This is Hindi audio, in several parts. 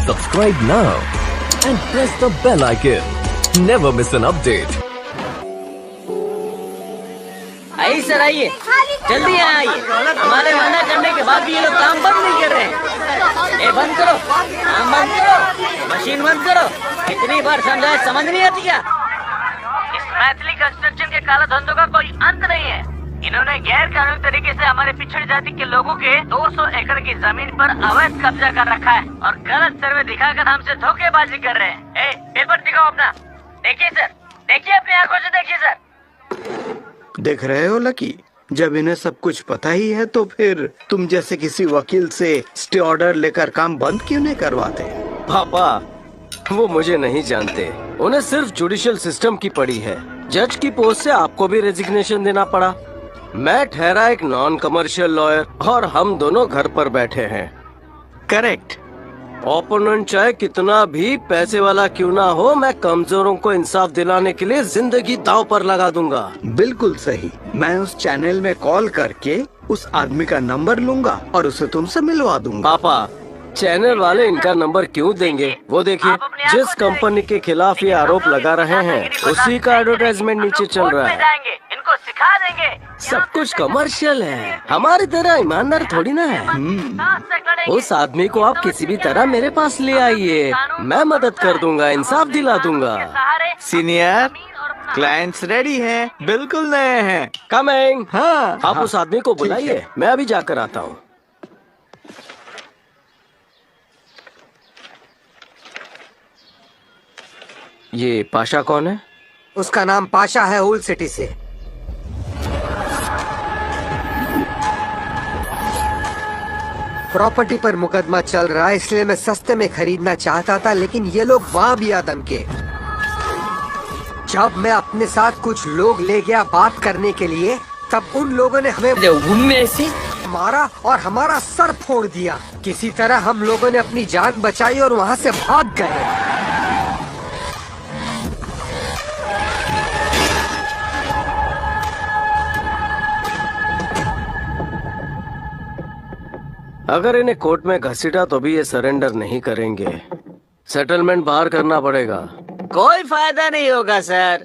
Subscribe now and press the bell icon. Never miss an update. आइए सर आइए, जल्दी आइए। हमारे मना करने के बाद भी ये लोग काम बंद नहीं कर रहे। ए बंद करो, काम बंद करो, मशीन बंद करो। इतनी बार समझाए समझ नहीं आती क्या? इस मैथिली कंस्ट्रक्शन के काला धंधों का कोई अंत नहीं है। इन्होंने गैर कानूनी तरीके से हमारे पिछड़ी जाति के लोगों के 200 एकड़ की जमीन पर अवैध कब्जा कर रखा है और गलत सर्वे दिखाकर हमसे धोखेबाजी कर रहे हैं। ए पेपर दिखाओ अपना। देखिए सर, देखिए अपनी आंखों से देखिए सर। देख रहे हो लकी, जब इन्हें सब कुछ पता ही है तो फिर तुम जैसे किसी वकील से स्टे ऑर्डर लेकर काम बंद क्यों नहीं करवाते? पापा, वो मुझे नहीं जानते। उन्हें सिर्फ जुडिशियल सिस्टम की पड़ी है। जज की पोस्ट से आपको भी रेजिग्नेशन देना पड़ा। मैं ठहरा एक नॉन कमर्शियल लॉयर और हम दोनों घर पर बैठे हैं। करेक्ट। ओपोनेंट चाहे कितना भी पैसे वाला क्यों ना हो, मैं कमजोरों को इंसाफ दिलाने के लिए जिंदगी दांव पर लगा दूंगा। बिल्कुल सही। मैं उस चैनल में कॉल करके उस आदमी का नंबर लूंगा और उसे तुमसे मिलवा दूंगा। पापा, चैनल वाले इनका नंबर क्यों देंगे? वो देखिए, जिस कंपनी के खिलाफ ये आरोप लगा रहे हैं उसी का एडवर्टाइजमेंट नीचे चल रहा है। इनको सिखा देंगे। सब कुछ कमर्शियल है, हमारी तरह ईमानदार थोड़ी ना है। उस आदमी को आप किसी भी तरह मेरे पास ले आइए, मैं मदद कर दूंगा, इंसाफ दिला दूंगा। सीनियर, क्लाइंट्स रेडी हैं, बिल्कुल नए हैं। कमिंग। हाँ, आप उस आदमी को बुलाइए, मैं अभी जाकर आता हूँ। ये पाशा कौन है? उसका नाम पाशा है, हुल सिटी से। प्रॉपर्टी पर मुकदमा चल रहा है, इसलिए मैं सस्ते में खरीदना चाहता था, लेकिन ये लोग वहाँ भी आदम के। जब मैं अपने साथ कुछ लोग ले गया बात करने के लिए, तब उन लोगों ने हमें मारा और हमारा सर फोड़ दिया। किसी तरह हम लोगों ने अपनी जान बचाई और वहाँ से भाग गए। अगर इन्हें कोर्ट में घसीटा तो भी ये सरेंडर नहीं करेंगे। सेटलमेंट बाहर करना पड़ेगा। कोई फायदा नहीं होगा सर।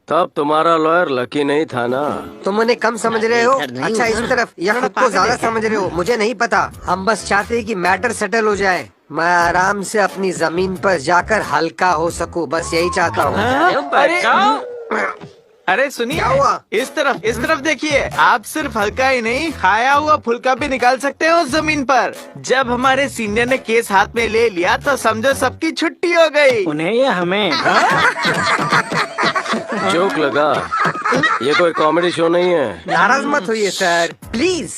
तब तुम्हारा लॉयर लकी नहीं था ना। तुम उन्हें कम समझ रहे हो। अच्छा, इस तरफ या खुद को ज्यादा समझ रहे हो, मुझे नहीं पता। हम बस चाहते हैं कि मैटर सेटल हो जाए, मैं आराम से अपनी जमीन पर जाकर हल्का हो सकूं, बस यही चाहता हूँ। अरे सुनिए, क्या हुआ? इस तरफ देखिए। आप सिर्फ हल्का ही नहीं, खाया हुआ फुल्का भी निकाल सकते हो उस जमीन पर। जब हमारे सीनियर ने केस हाथ में ले लिया तो समझो सबकी छुट्टी हो गई। उन्हें या हमें? जोक लगा। ये कोई कॉमेडी शो नहीं है। नाराज मत होइए सर, प्लीज।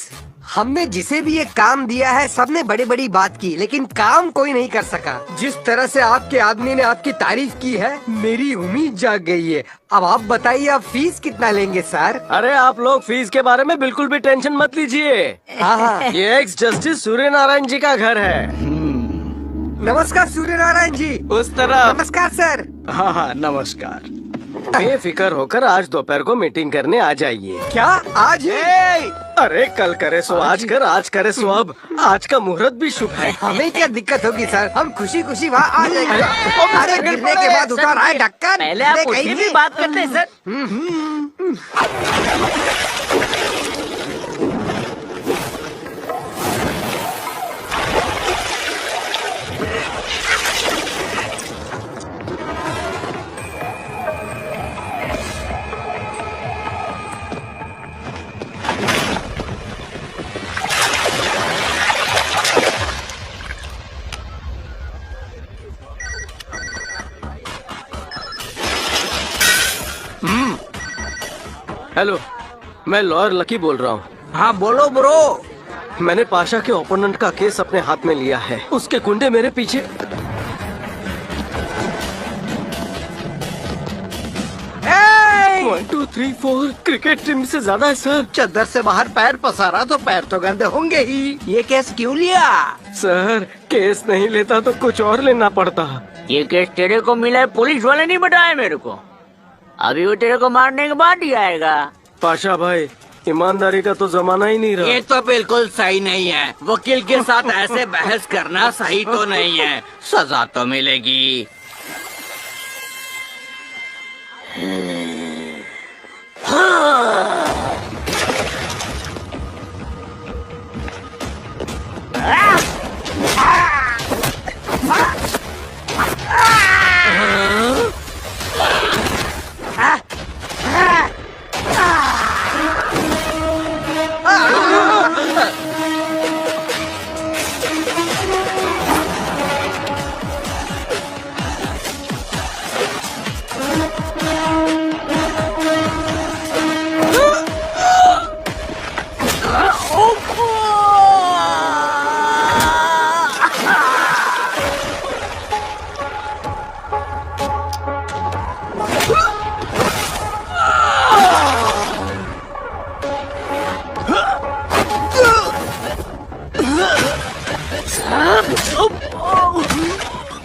हमने जिसे भी ये काम दिया है सबने बड़ी बड़ी बात की, लेकिन काम कोई नहीं कर सका। जिस तरह से आपके आदमी ने आपकी तारीफ की है, मेरी उम्मीद जाग गई है। अब आप बताइए, आप फीस कितना लेंगे सर? अरे आप लोग फीस के बारे में बिल्कुल भी टेंशन मत लीजिए। हाँ। ये एक्स जस्टिस सूर्य नारायण जी का घर है। नमस्कार सूर्य नारायण जी। उस तरफ। नमस्कार सर। हाँ, नमस्कार। बेफिक्र होकर आज दोपहर को मीटिंग करने आ जाइए। क्या आज ही? अरे कल करे सो आज कर, आज करे सो अब। आज का मुहूर्त भी शुभ है। हमें क्या दिक्कत होगी सर, हम खुशी खुशी वहाँ आ जाएंगे। अरे गिरने के बाद उतार आए ढक्कन। पहले आप उसकी भी बात करते हैं सर। हेलो, मैं लॉयर लकी बोल रहा हूँ। हाँ बोलो ब्रो। मैंने पाशा के ओपोनेंट का केस अपने हाथ में लिया है। उसके गुंडे मेरे पीछे। 1 2 3 4 क्रिकेट टीम से ज्यादा है सर। चद्दर से बाहर पैर पसारा तो पैर तो गंदे होंगे ही। ये केस क्यों लिया? सर, केस नहीं लेता तो कुछ और लेना पड़ता। ये केस तेरे को मिला है, पुलिस वाले नहीं बताया मेरे को। अभी वो तेरे को मारने के बाद ही आएगा। पाशा भाई, ईमानदारी का तो जमाना ही नहीं रहा। ये तो बिल्कुल सही नहीं है। वकील के साथ ऐसे बहस करना सही तो नहीं है। सजा तो मिलेगी।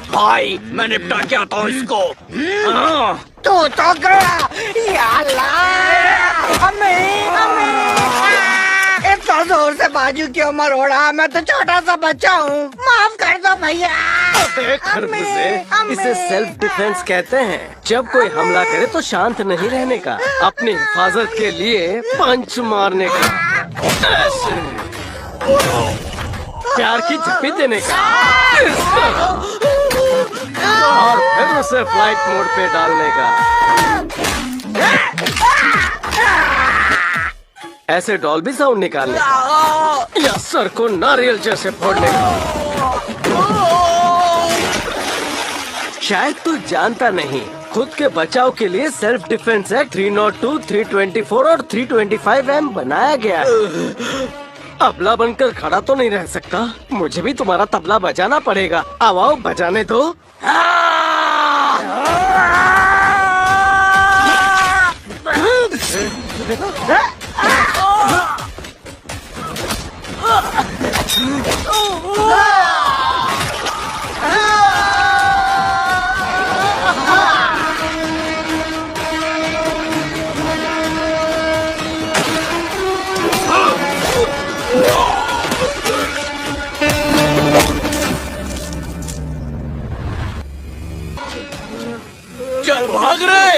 भाई मैं निपटा के आता हूँ इसको। तू तो गया। या अल्लाह, इतना जोर से बाजू क्यों मरोड़ा? मैं तो छोटा सा बच्चा हूँ, माफ कर दो भैया। इसे सेल्फ डिफेंस कहते हैं। जब कोई हमला करे तो शांत नहीं रहने का, अपनी हिफाजत के लिए पंच मारने का, प्यार की झप्पी देने का, और फिर उसे फ्लाइट मोड पे डालने का। ऐसे डॉल्बी साउंड निकालने का, या सर को नारियल जैसे फोड़ने का। शायद तू जानता नहीं, खुद के बचाव के लिए सेल्फ डिफेंस एक्ट 302, 324 और 325M बनाया गया है। तबला बनकर खड़ा तो नहीं रह सकता, मुझे भी तुम्हारा तबला बजाना पड़ेगा। आओ बजाने दो। चल भाग रहे।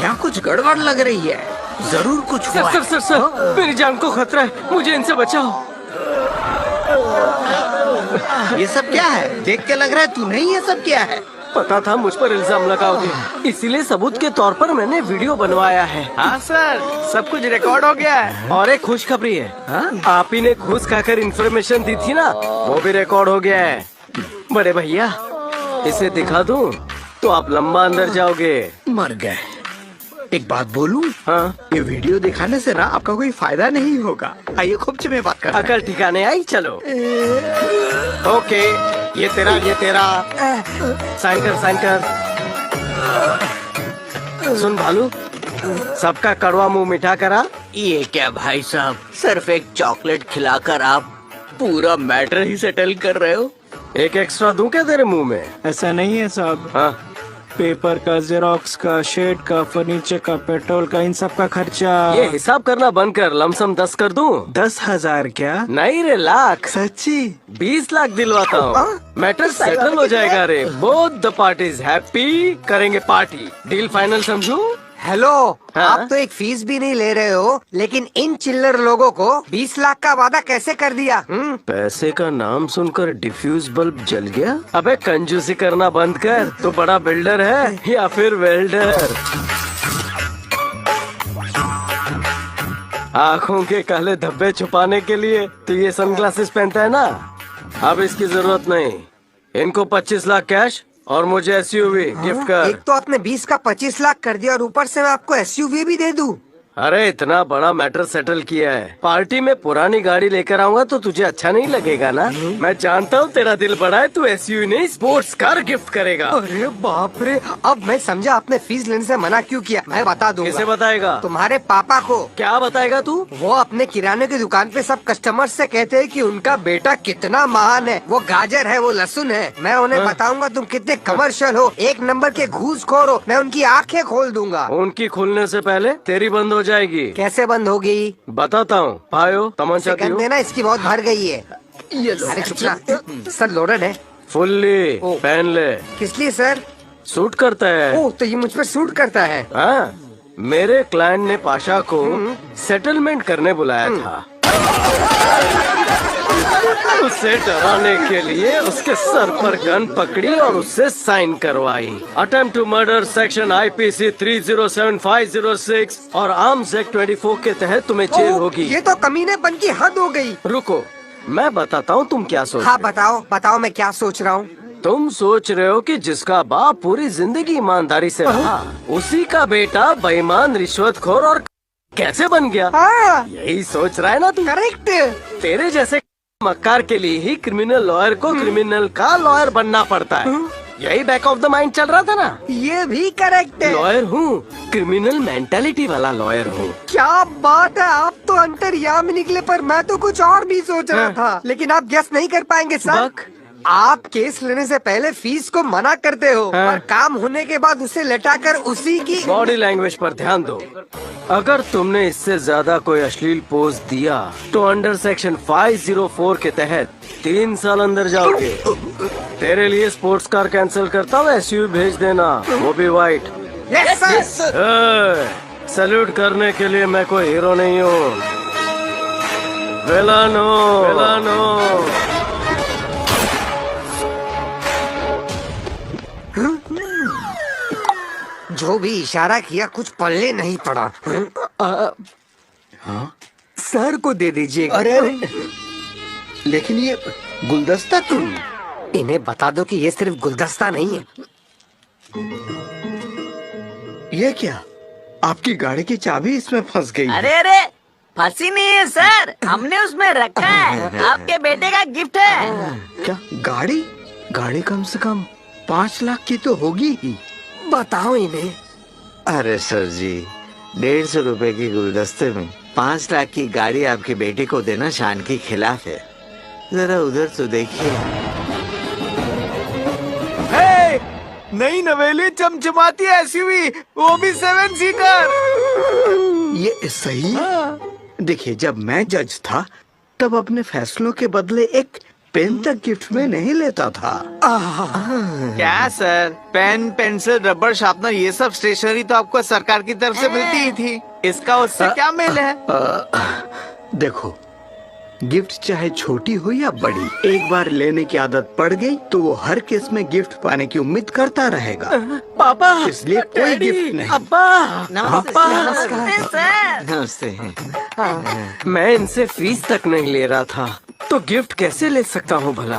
यहाँ कुछ गड़बड़ लग रही है, जरूर कुछ हुआ है। सर, मेरी जान को खतरा है, मुझे इनसे बचाओ। ये सब क्या है? देख के लग रहा है तू नहीं, ये सब क्या है? पता था मुझ पर इल्जाम लगाओगे, इसीलिए सबूत के तौर पर मैंने वीडियो बनवाया है। हाँ सर, सब कुछ रिकॉर्ड हो गया है। और एक खुशखबरी है, आप ही ने घूस खाकर इन्फॉर्मेशन दी थी ना, वो भी रिकॉर्ड हो गया है। बड़े भैया, इसे दिखा दूं तो आप लंबा अंदर जाओगे। मर गए। एक बात बोलूं? हाँ, ये वीडियो दिखाने से ना आपका कोई फायदा नहीं होगा। आइए खूब में बात करते हैं। अकल ठिकाने आई, चलो। ओके, ये तेरा साइन कर। सुन भालू, सबका कड़वा मुंह मीठा करा। ये क्या भाई साहब, सिर्फ एक चॉकलेट खिलाकर आप पूरा मैटर ही सेटल कर रहे हो। एक एक्स्ट्रा दूं क्या तेरे मुंह में? ऐसा नहीं है साहब, हाँ, पेपर का, जेरोक्स का, शेड का, फर्नीचर का, पेट्रोल का, इन सब का खर्चा। ये हिसाब करना बंद कर, लमसम 10 कर दूं? 10,000 क्या? नहीं रे, लाख। सच्ची? 20 लाख दिलवाता हूँ, मैटर सेटल हो जाएगा रे। बोथ द पार्टीज हैप्पी, करेंगे पार्टी। डील फाइनल समझू? हेलो, हाँ? आप तो एक फीस भी नहीं ले रहे हो, लेकिन इन चिल्लर लोगों को 20 लाख का वादा कैसे कर दिया? पैसे का नाम सुनकर डिफ्यूज बल्ब जल गया? अबे कंजूसी करना बंद कर, तो बड़ा बिल्डर है या फिर वेल्डर? आँखों के काले धब्बे छुपाने के लिए तो ये सनग्लासेस पहनता है ना। अब इसकी जरूरत नहीं। इनको 25 लाख कैश और मुझे एसयूवी गिफ्ट कर। एक तो आपने 20 का 25 लाख कर दिया और ऊपर से मैं आपको एसयूवी भी दे दूं। अरे इतना बड़ा मैटर सेटल किया है, पार्टी में पुरानी गाड़ी लेकर आऊंगा तो तुझे अच्छा नहीं लगेगा ना। मैं जानता हूँ तेरा दिल बड़ा है, तू एसयूवी नहीं स्पोर्ट्स कार गिफ्ट करेगा। अरे बाप रे, अब मैं समझा आपने फीस लेने से मना क्यों किया। मैं बता दूंगा। किसे बताएगा? तुम्हारे पापा को। क्या बताएगा तू? वो अपने किराने की दुकान पे सब कस्टमर से कहते हैं कि उनका बेटा कितना महान है, वो गाजर है, वो लहसुन है। मैं उन्हें बताऊंगा तुम कितने कमर्शियल हो, एक नंबर के घूसखोर हो। मैं उनकी आंखें खोल दूंगा। उनकी खुलने से पहले तेरी बंद हो जाएगी। कैसे बंद होगी? बताता हूँ। भाइयों तमंचा दियो। देना, इसकी बहुत भर गई है। अरे चुप रहा। सर लोडेड है। फुल्ली पहन ले। किस लिए सर? सूट करता है। ओह, तो ये मुझ पर सूट करता है। हाँ, मेरे क्लाइंट ने पाशा को सेटलमेंट करने बुलाया था। उसे डराने के लिए उसके सर पर गन पकड़ी और उससे साइन करवाई। Attempt to murder section IPC 307-506 और आर्म्स एक्ट 24 के तहत तुम्हें जेल होगी। ये तो कमीनेपन की हद हो गई। रुको, मैं बताता हूँ तुम क्या सोच। हाँ बताओ बताओ, मैं क्या सोच रहा हूँ। तुम सोच रहे हो कि जिसका बाप पूरी जिंदगी ईमानदारी से रहा, उसी का बेटा बेईमान रिश्वतखोर और कैसे बन गया। हाँ, यही सोच रहा है ना तू। करेक्ट। तेरे जैसे मक्कार के लिए ही क्रिमिनल लॉयर को क्रिमिनल का लॉयर बनना पड़ता है। यही बैक ऑफ द माइंड चल रहा था ना। ये भी करेक्ट है। लॉयर हूँ, क्रिमिनल मेंटालिटी वाला लॉयर हूँ। क्या बात है, आप तो अंतर्यामी निकले, पर मैं तो कुछ और भी सोच रहा था। लेकिन आप गेस नहीं कर पाएंगे सर। आप केस लेने से पहले फीस को मना करते हो, और काम होने के बाद उसे लटाकर उसी की बॉडी लैंग्वेज पर ध्यान दो। अगर तुमने इससे ज्यादा कोई अश्लील पोज दिया तो अंडर सेक्शन 504 के तहत 3 साल अंदर जाओगे। तेरे लिए स्पोर्ट्स कार कैंसिल करता हूँ, एसयूवी भेज देना, वो भी व्हाइट। Yes sir. सैल्यूट करने के लिए मैं कोई हीरो नहीं हूँ, विलन हूँ, विलन हूँ। जो भी इशारा किया कुछ पल्ले नहीं पड़ा। सर को दे दीजिएगा। अरे लेकिन ये गुलदस्ता क्यों? इन्हें बता दो कि ये सिर्फ गुलदस्ता नहीं है। ये क्या? आपकी गाड़ी की चाबी इसमें फंस गई। अरे अरे, फंसी नहीं है सर, हमने उसमें रखा है, आपके बेटे का गिफ्ट है। क्या गाड़ी? गाड़ी कम से कम 5 लाख की तो होगी ही। बताओ इन्हें। अरे सर जी, 150 रुपए की गुलदस्ते में 5 लाख की गाड़ी आपके बेटे को देना शान के खिलाफ है। जरा उधर तो देखिए। नई नवेली चमचमाती एसयूवी, वो भी 7 सीटर। ये सही है। देखिए, जब मैं जज था तब अपने फैसलों के बदले एक पेन तक गिफ्ट में नहीं लेता था। क्या sir, pen, pencil, rubber, sharpener, ये सब स्टेशनरी तो आपको सरकार की तरफ से मिलती ही थी। इसका उससे क्या मेल है? देखो, गिफ्ट चाहे छोटी हो या बड़ी, एक बार लेने की आदत पड़ गई तो वो हर केस में गिफ्ट पाने की उम्मीद करता रहेगा। पापा, इसलिए कोई गिफ्ट नहीं। अब्बा, नमस्ते सर। नमस्ते। मैं इनसे फीस तक नहीं ले रहा था तो गिफ्ट कैसे ले सकता हूँ भला?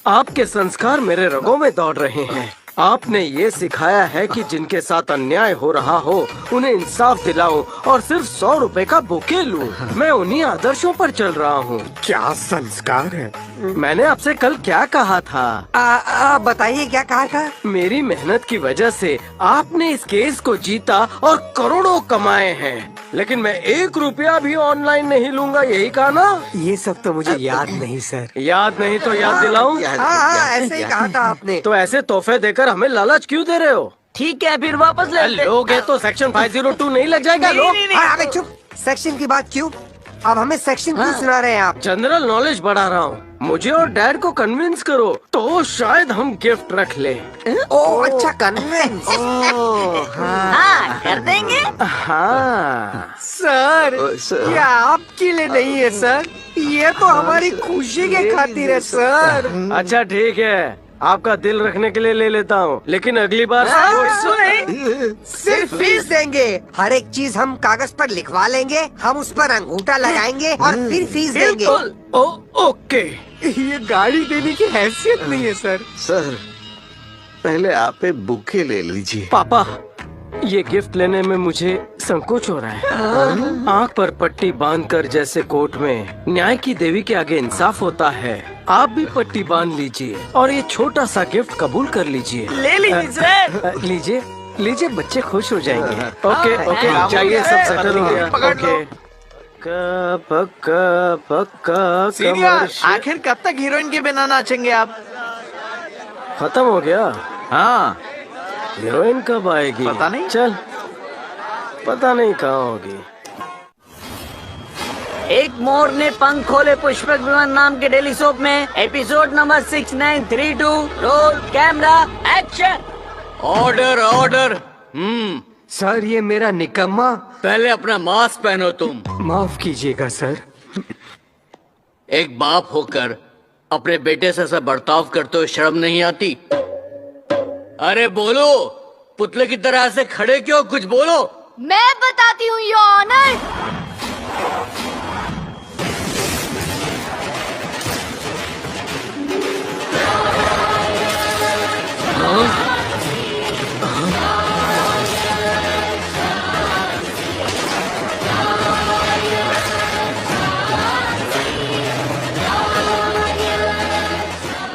आपके संस्कार मेरे रगों में दौड़ रहे हैं। आपने ये सिखाया है कि जिनके साथ अन्याय हो रहा हो उन्हें इंसाफ दिलाओ और सिर्फ 100 रुपए का बुके लूं। मैं उन्हीं आदर्शों पर चल रहा हूँ। क्या संस्कार है? मैंने आपसे कल क्या कहा था? बताइए क्या कहा था? मेरी मेहनत की वजह से आपने इस केस को जीता और करोड़ों कमाए हैं, लेकिन मैं 1 रुपया भी ऑनलाइन नहीं लूंगा, यही कहा ना? ये सब तो मुझे याद नहीं सर। याद नहीं तो याद दिलाऊं? हाँ, ऐसे ही कहा था आपने। तो ऐसे तोहफे देकर हमें लालच क्यों दे रहे हो? ठीक है, फिर वापस ले लेते। लोग है तो सेक्शन 502 नहीं लग जाएगा? लोग अबे चुप, सेक्शन की बात क्यों? अब हमें सेक्शन क्यों सुना रहे हैं आप? जनरल नॉलेज बढ़ा रहा हूँ। मुझे और डैड को कन्विंस करो तो शायद हम गिफ्ट रख ले। ओह अच्छा, कन्विंस। हाँ, कर देंगे। हाँ सर, क्या आपके लिए नहीं है सर? ये तो हमारी खुशी के खातिर है सर। अच्छा ठीक है, आपका दिल रखने के लिए ले लेता हूँ, लेकिन अगली बार सिर्फ फीस देंगे। हर एक चीज हम कागज पर लिखवा लेंगे, हम उस पर अंगूठा लगाएंगे और फिर फीस देंगे। ओके। ये गाड़ी देने की हैसियत नहीं है सर। सर पहले आप एक बुके ले लीजिए। पापा, ये गिफ्ट लेने में मुझे संकोच हो रहा है। आँख पर पट्टी बांधकर जैसे कोर्ट में न्याय की देवी के आगे इंसाफ होता है, आप भी पट्टी बांध लीजिए और ये छोटा सा गिफ्ट कबूल कर लीजिए। ले लीजिए सर। लीजिए लीजिए, बच्चे खुश हो जाएंगे। ओके ओके, चाहिए सब सेटल हो गया। ओके, पक्का पक्का सीनियर, आखिर कब तक हीरोइन के बिना नाचेंगे आप? खत्म हो गया। हाँ, हीरोइन कब आएगी? पता नहीं। चल, पता नहीं कहाँ होगी। एक मोर ने पंख खोले पुष्पक विमान नाम के डेली सोप में episode number 6932। Roll camera action. Order order. Sir ये मेरा निकम्मा। पहले अपना मास्क पहनो तुम। माफ कीजिएगा सर। एक बाप होकर अपने बेटे से ऐसा बर्ताव करते हुए शर्म नहीं आती? अरे बोलो, पुतले की तरह से खड़े क्यों? कुछ बोलो। मैं बताती हूँ your honour.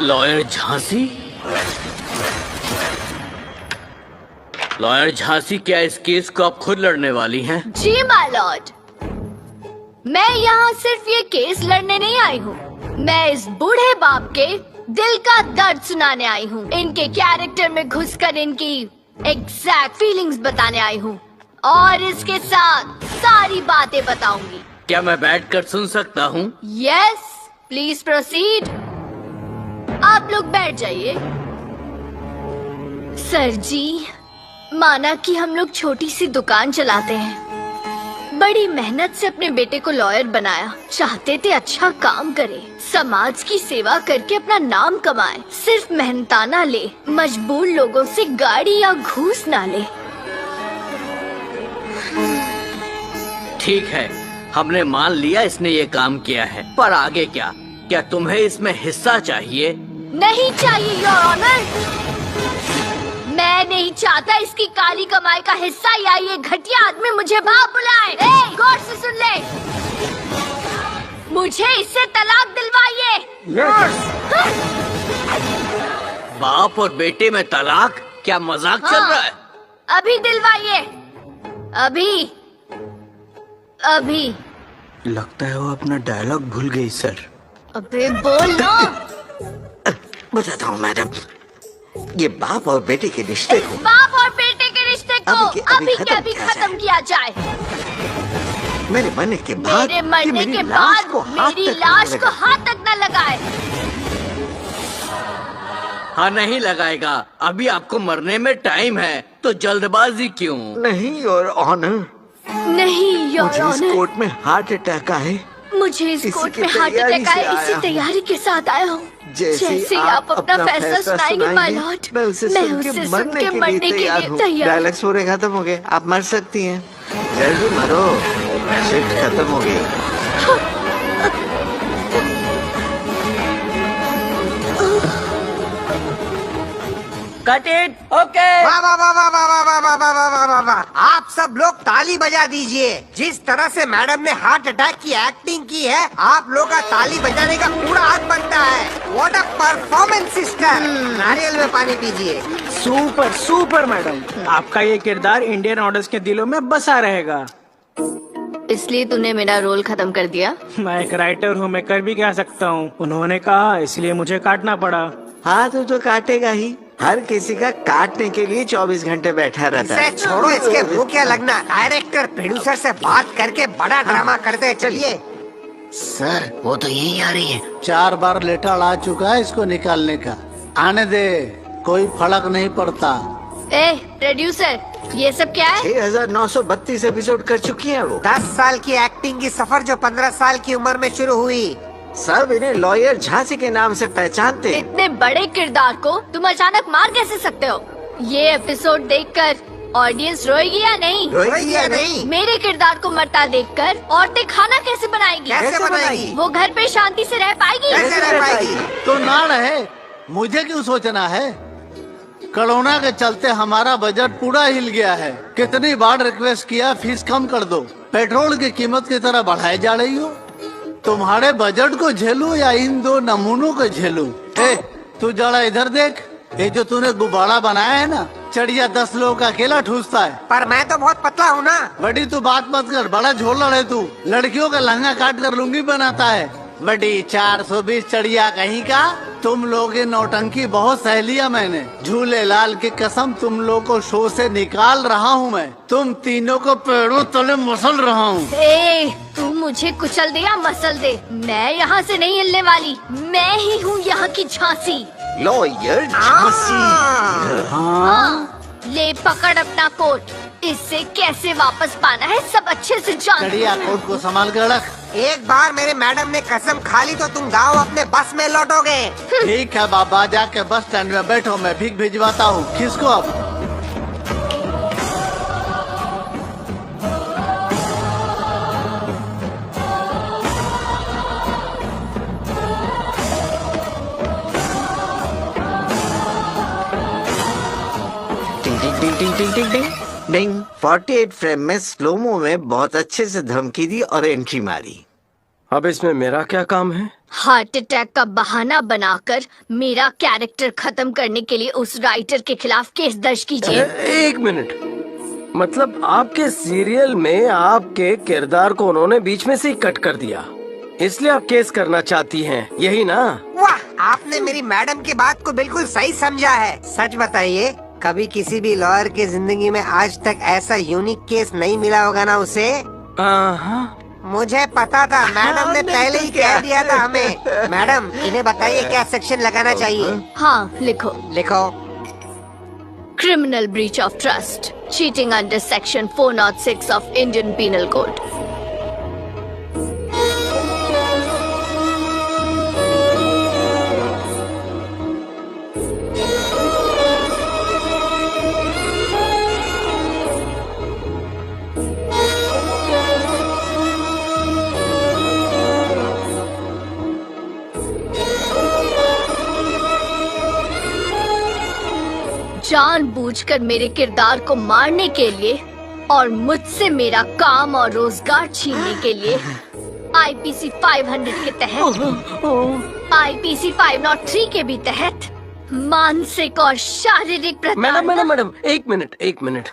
Lawyer Jhansi? Lawyer Jhansi, क्या इस केस को आप खुद लड़ने वाली हैं? जी माय लॉर्ड, मैं यहाँ सिर्फ ये केस लड़ने नहीं आई हूँ, मैं इस बूढ़े बाप के दिल का दर्द सुनाने आई हूँ। इनके कैरेक्टर में घुसकर इनकी एग्जैक्ट फीलिंग्स बताने आई हूँ और इसके साथ सारी बातें बताऊंगी। क्या मैं बैठकर सुन सकता हूँ? Yes, please proceed. आप लोग बैठ जाइए। सर जी, माना कि हम लोग छोटी सी दुकान चलाते हैं, बड़ी मेहनत से अपने बेटे को लॉयर बनाया, चाहते थे अच्छा काम करे, समाज की सेवा करके अपना नाम कमाए, सिर्फ मेहनताना ले, मजबूर लोगों से गाड़ी या घूस ना ले। ठीक है, हमने मान लिया इसने ये काम किया है, पर आगे क्या? क्या तुम्हें इसमें हिस्सा चाहिए? नहीं चाहिए योर ऑनर। मैं नहीं चाहता इसकी काली कमाई का हिस्सा या ये घटिया आदमी मुझे बाप बुलाए। ए, गौर से सुन ले, मुझे इससे तलाक दिलवाइए। बाप और बेटे में तलाक? क्या मजाक चल रहा है? अभी दिलवाइए, अभी अभी। लगता है वो अपना डायलॉग भूल गई सर। अबे बोल ना। बताता हूँ मैडम, ये बाप और बेटे के रिश्ते को, बाप और बेटे के रिश्ते को अभी के अभी खत्म किया जाए। मेरे मरने के बाद, मेरे मरने के बाद मेरी लाश को हाथ तक न लगाए। हाँ, नहीं लगाएगा। अभी आपको मरने में टाइम है, तो जल्दबाजी क्यों? नहीं और ऑनर, नहीं योर मुझे इस ऑनर, कोर्ट में हार्ट अटैक आए। मुझे इस इसी कोर्ट की में हार्ट तैयारी अटैक से आया, इसी आया तैयारी के साथ आया हूँ। जैसे जैसे आप अपना फैसला सुनाएंगे माय लॉर्ड, मैं उसे सुन के मरने के लिए तैयार। डायलॉग पूरे खत्म हो गए, आप मर सकती हैं। जल्दी मरो, शिफ्ट खत्म हो गई। Cut it. ओके। वाह वाह वाह वाह वाह वाह वाह वाह वाह वाह वाह वाह। आप सब लोग ताली बजा दीजिए। जिस तरह से मैडम ने हार्ट अटैक की एक्टिंग की है, आप लोग का ताली बजाने का पूरा हक बनता है। What a performance sister. नारियल में पानी पीजिए। सुपर सुपर मैडम, आपका ये किरदार इंडियन ऑडियंस के दिलों में बसा रहेगा। इसलिए तूने मेरा रोल खत्म कर दिया? मैं एक राइटर हूँ, मैं कर भी क्या सकता हूँ। उन्होंने कहा, इसलिए मुझे काटना पड़ा। हाँ तो काटेगा ही। हर किसी का काटने के लिए 24 घंटे बैठा रहता है। इसे छोड़ो, इसके मुंह क्या लगना। डायरेक्टर प्रोड्यूसर से बात करके बड़ा ड्रामा करते चलिए। सर, वो तो यही आ रही है। 4 बार लेटर आ चुका है इसको निकालने का। आने दे, कोई फर्क नहीं पड़ता। ए प्रोड्यूसर, ये सब क्या है? 6932 एपिसोड कर चुकी है वो। 10 साल की एक्टिंग की सफर जो 15 साल की उम्र में शुरू हुई, सब इन्हें लॉयर झांसी के नाम से पहचानते। इतने बड़े किरदार को तुम अचानक मार कैसे सकते हो? ये एपिसोड देखकर ऑडियंस रोएगी या नहीं? रोएगी या नहीं? मेरे किरदार को मरता देखकर औरतें खाना कैसे बनाएंगी? कैसे बनाएगी? वो घर पे शांति से रह पाएगी? कैसे रह पाएगी? तो ना रहे, मुझे क्यों सोचना है? कोरोना के चलते हमारा बजट पूरा हिल गया है। कितनी बार रिक्वेस्ट किया फीस कम कर दो, पेट्रोल की कीमत की तरह बढ़ाई जा रही हो। तुम्हारे बजट को झेलूं या इन दो नमूनों को झेलूं? तू जरा इधर देख, ये जो तूने गुब्बारा बनाया है ना, चिड़िया 10 लोगों का अकेला ठूसता है। पर मैं तो बहुत पतला हूँ ना। बड़ी तू बात मत कर, बड़ा झोला है तू। लड़कियों का लहंगा काट कर लुंगी बनाता है। बड़ी 420 चिड़िया कहीं का। तुम लोग की नौटंकी बहुत सह लिया मैंने। झूले लाल की कसम, तुम लोग को शो से निकाल रहा हूँ मैं। तुम तीनों को पेड़ों तले मसल रहा हूँ। तू मुझे कुचल दे या मसल दे, मैं यहाँ से नहीं हिलने वाली। मैं ही हूँ यहाँ की झांसी। लॉयर झांसी। हाँ, ले पकड़ अपना कोट। इससे कैसे वापस पाना है सब अच्छे से जानती चिड़िया हूँ। कोट को संभाल कर रख। एक बार मेरे मैडम ने कसम खा ली तो तुम गाँव अपने बस में लौटोगे। ठीक है बाबा, जाके बस स्टैंड में बैठो, मैं भीख भिजवाता हूँ। किसको अब? डिंग 48 फ्रेम में स्लोमो में बहुत अच्छे से धमकी दी और एंट्री मारी। अब इसमें मेरा क्या काम है? हार्ट अटैक का बहाना बनाकर मेरा कैरेक्टर खत्म करने के लिए उस राइटर के खिलाफ केस दर्ज कीजिए। एक मिनट, मतलब आपके सीरियल में आपके किरदार को उन्होंने बीच में से ही कट कर दिया, इसलिए आप केस करना चाहती हैं, यही ना? वाह, आपने मेरी मैडम की बात को बिल्कुल सही समझा है। सच बताइए, कभी किसी भी लॉयर की जिंदगी में आज तक ऐसा यूनिक केस नहीं मिला होगा ना उसे? मुझे पता था, मैडम ने पहले ही कह दिया था हमें। मैडम, इन्हें बताइए क्या सेक्शन लगाना चाहिए। हाँ, लिखो। लिखो। Criminal breach of trust, cheating under section 406 of Indian penal code. जानबूझकर मेरे किरदार को मारने के लिए और मुझसे मेरा काम और रोजगार छीनने के लिए आईपीसी 500 के तहत, आईपीसी 503 के भी तहत मानसिक और शारीरिक मैडम, एक मिनट,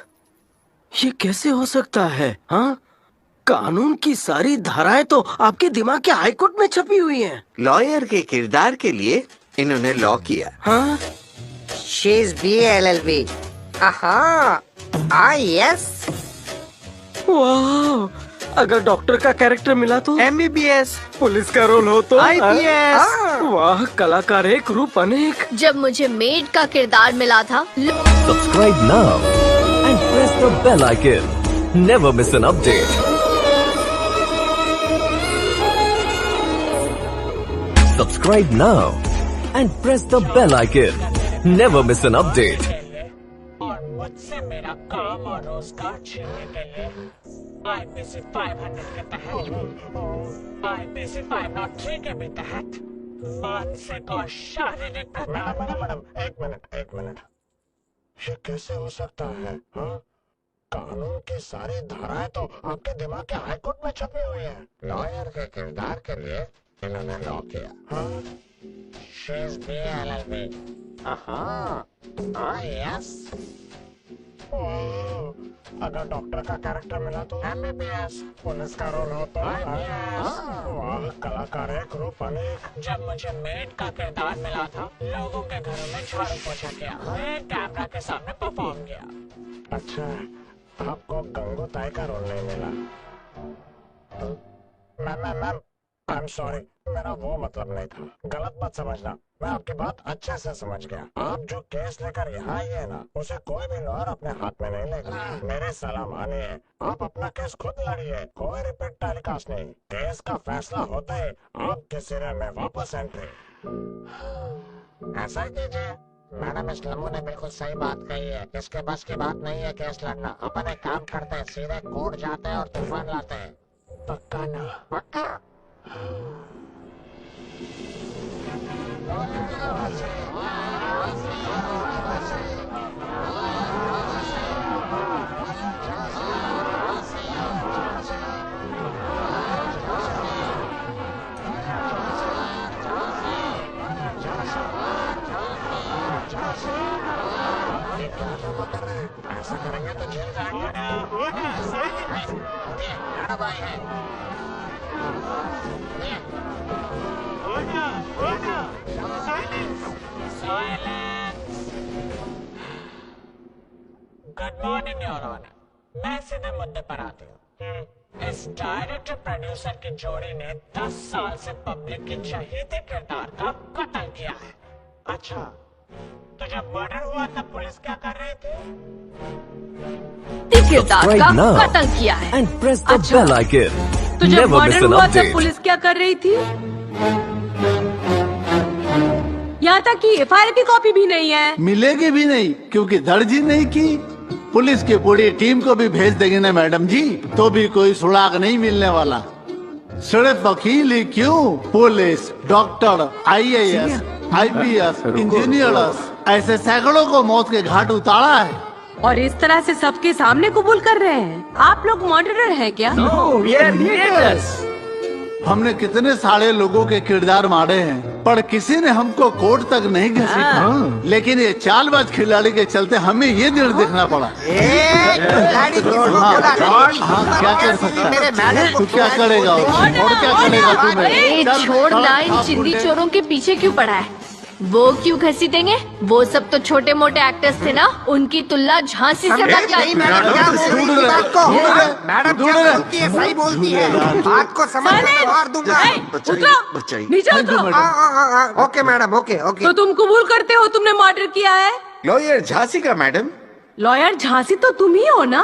ये कैसे हो सकता है? हाँ, कानून की सारी धाराएं तो आपके दिमाग के हाईकोर्ट में छपी हुई हैं। लॉयर के किरदार के लिए इन्होंने लॉ किया। हाँ? She is BLLB. yes. वाह, अगर डॉक्टर का कैरेक्टर मिला तो MBBS, पुलिस का रोल हो तो IPS। वाह, कलाकार एक रूप अनेक। जब मुझे मेड का किरदार मिला था। Subscribe now and press the bell icon. Never miss an update. Subscribe now and press the bell icon. Never miss an update. और मुझसे मेरा काम और रोजगार छीनने के लिए आईपीसी 500 के तहत, आईपीसी 503 के भी तहत मानसिक और शारीरिक। मैडम, एक मिनट, ये कैसे हो सकता है? हाँ? कानून की सारी धाराएं तो आपके दिमाग के हाईकोर्ट में छपी हुई हैं। लॉयर के किरदार के लिए इन्होंने लॉ किया। हाँ? She is BLLB. yes. अगर डॉक्टर का कैरेक्टर मिला तो MBBS, पुलिस का रोल हो तो IPS। वाह, कलाकार एक रूप अनेक। जब मुझे मेड का किरदार मिला था, लोगों के घरों में झाड़ू पोछा किया, मैं कैमरा के सामने परफॉर्म किया। अच्छा, आपको गंगू ताई का रोल नहीं मिला? मैम, आई एम सॉरी, मेरा वो मतलब नहीं था, गलत मत समझना। मैं आपकी बात अच्छे से समझ गया। आप जो केस लेकर यहाँ आए हैं ना, उसे कोई भी लॉयर अपने हाथ में नहीं लेगा। मेरी सलाह मानिए, आप अपना केस खुद लड़िए, कोई रिपीट टेलीकास्ट नहीं। केस का फैसला होते ही आपके सिरे में वापस एंट्री। ऐसा ही कीजिए। मैडम, इस लम्बू ने बिल्कुल सही बात कही है। इसके बस की बात नहीं है केस लड़ना। अपन एक काम करते हैं, सीधे कोर्ट जाते हैं और तूफान लाते हैं। पक्का ना? पक्का। ऐसा करेंगे तो जेल जाएंगे। भाई है गुड मॉर्निंग योर ऑनर, मैं सीधे मुद्दे पर आती हूँ। इस डायरेक्टर प्रोड्यूसर की जोड़ी ने 10 साल से पब्लिक के चहेते किरदार का कत्ल किया है। अच्छा, तो जब मर्डर हुआ तब पुलिस क्या कर रही थी? किरदार का कत्ल किया है। And press the bell icon. तो जब Never miss मर्डर an हुआ तब update. पुलिस क्या कर रही थी? यहाँ तक कि एफआईआर की कॉपी भी नहीं है। मिलेगी भी नहीं, क्योंकि दर्ज ही नहीं की। पुलिस की पूरी टीम को भी भेज देंगे ना मैडम जी, तो भी कोई सुराग नहीं मिलने वाला। सिर्फ वकील ही क्यों, police, doctor, IAS, IPS, engineers, ऐसे सैकड़ों को मौत के घाट उतारा है। और इस तरह से सबके सामने कबूल कर रहे हैं। आप लोग मर्डरर हैं क्या? हमने कितने सारे लोगों के किरदार मारे हैं, पर किसी ने हमको कोर्ट तक नहीं घसीटा। लेकिन ये चालबाज खिलाड़ी के चलते हमें ये दिल देखना पड़ा। क्या कर सकता है? तू क्या करेगा और क्या करेगा तू? छोड़ना, इन चिंदी चोरों के पीछे क्यों पड़ा है? वो क्यों घसीटेंगे? वो सब तो छोटे मोटे एक्टर्स थे ना, उनकी तुलना झांसी से मत लाई। मैडम सही बोलती है, बात को समझ मार दूंगा। नीचे उतरो। Okay madam, okay okay. तो तुम कबूल करते हो तुमने मर्डर किया है? लॉयर झांसी का मैडम। लॉयर झांसी तो तुम ही हो ना?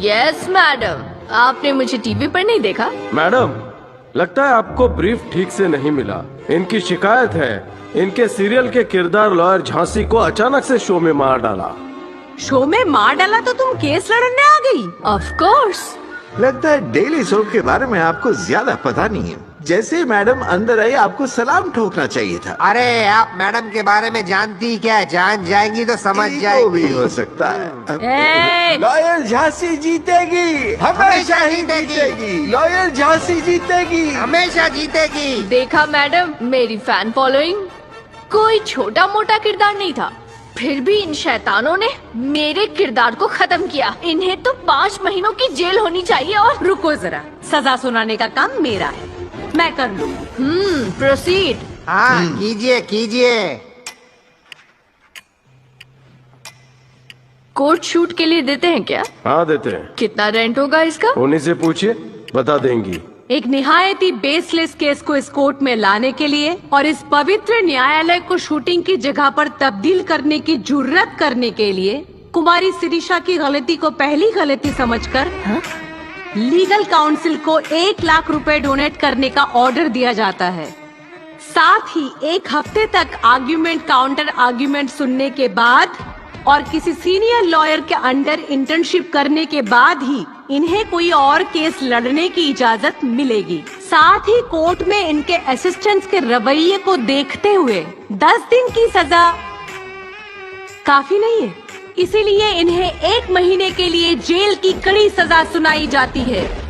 यस मैडम, आपने मुझे टीवी पर नहीं देखा? मैडम, लगता है आपको ब्रीफ ठीक से नहीं मिला। इनकी शिकायत है, इनके सीरियल के किरदार लॉयर झांसी को अचानक से शो में मार डाला। शो में मार डाला तो तुम केस लड़ने आ गई? Of course. लगता है डेली सोप के बारे में आपको ज्यादा पता नहीं है। जैसे मैडम अंदर आई, आपको सलाम ठोकना चाहिए था। अरे आप मैडम के बारे में जानती क्या? जान जाएंगी तो समझ जाएगी। वो भी हो सकता है। लॉयर झांसी जीतेगी, हमेशा ही जीतेगी। लॉयर झांसी जीतेगी, हमेशा जीतेगी। देखा मैडम, मेरी फैन फॉलोइंग कोई छोटा मोटा किरदार नहीं था, फिर भी इन शैतानों ने मेरे किरदार को खत्म किया। इन्हें तो 5 महीनों की जेल होनी चाहिए। और रुको जरा, सजा सुनाने का काम मेरा है, मैं कर लूँ। प्रोसीड। हाँ कीजिए कीजिए। कोर्ट शूट के लिए देते हैं क्या? हाँ देते हैं। कितना रेंट होगा इसका? उन्हीं से पूछिए, बता देंगी। एक निहायत ही बेसलेस केस को इस कोर्ट में लाने के लिए और इस पवित्र न्यायालय को शूटिंग की जगह पर तब्दील करने की जुर्रत करने के लिए कुमारी शिरीषा की गलती को पहली गलती समझकर लीगल काउंसिल को 1 लाख रुपए डोनेट करने का ऑर्डर दिया जाता है। साथ ही 1 हफ्ते तक आर्ग्यूमेंट काउंटर आर्ग्यूमेंट सुनने के बाद और किसी सीनियर लॉयर के अंडर इंटर्नशिप करने के बाद ही इन्हें कोई और केस लड़ने की इजाजत मिलेगी। साथ ही कोर्ट में इनके असिस्टेंट्स के रवैये को देखते हुए 10 दिन की सजा काफी नहीं है, इसीलिए इन्हें 1 महीने के लिए जेल की कड़ी सजा सुनाई जाती है।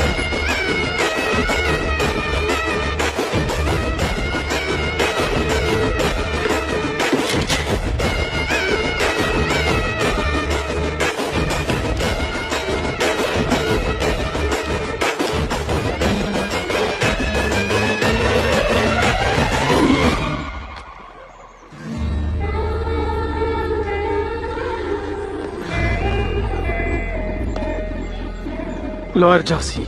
लॉयर झांसी,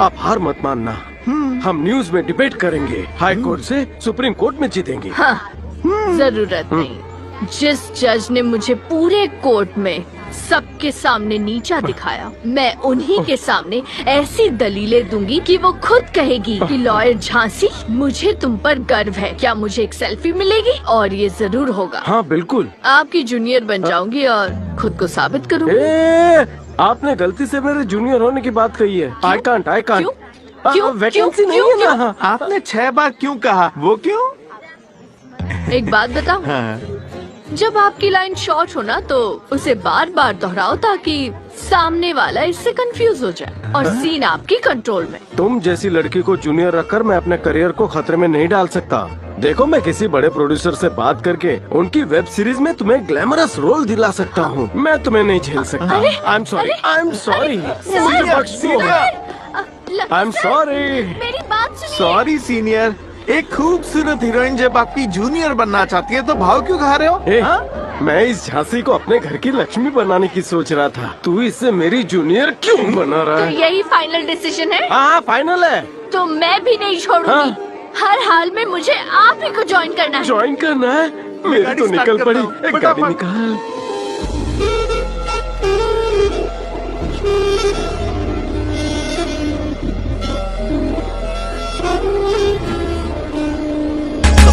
आप हार मत मानना। हम न्यूज में डिबेट करेंगे, हाई कोर्ट से सुप्रीम कोर्ट में जीतेंगे। हाँ, जरूरत नहीं। जिस जज ने मुझे पूरे कोर्ट में सबके सामने नीचा दिखाया, मैं उन्हीं के सामने ऐसी दलीलें दूंगी कि वो खुद कहेगी कि लॉयर झांसी, मुझे तुम पर गर्व है। क्या मुझे एक सेल्फी मिलेगी? और ये जरूर होगा। हाँ बिल्कुल। आपकी जूनियर बन जाऊंगी और खुद को साबित करूंगी। आपने गलती से मेरे जूनियर होने की बात कही है। I can't. क्यों? वैकेंसी नहीं है ना। आपने 6 बार क्यों कहा? वो क्यों? एक बात बताऊं? जब आपकी लाइन शॉर्ट हो ना तो उसे बार बार दोहराओ ताकि सामने वाला इससे कंफ्यूज हो जाए और सीन आपकी कंट्रोल में। तुम जैसी लड़की को जूनियर रखकर मैं अपने करियर को खतरे में नहीं डाल सकता। देखो, मैं किसी बड़े प्रोड्यूसर से बात करके उनकी वेब सीरीज में तुम्हें ग्लैमरस रोल दिला सकता हूँ। मैं तुम्हें नहीं झेल सकता। I am sorry. मेरी बात सुनिए। Sorry senior. एक खूबसूरत हीरोइन जब आपकी जूनियर बनना चाहती है तो भाव क्यों खा रहे हो? मैं इस झांसी को अपने घर की लक्ष्मी बनाने की सोच रहा था। तू इससे मेरी जूनियर क्यों बना रहा तो है? यही फाइनल डिसीजन है? हाँ फाइनल है। तो मैं भी नहीं छोड़ूंगी। हर हाल में मुझे आप ही को ज्वाइन करना है। ज्वाइन करना है? मेरी तो निकल पड़ी। एक गाड़ी निकाल।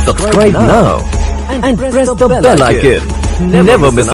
Subscribe now and press the bell icon. Never miss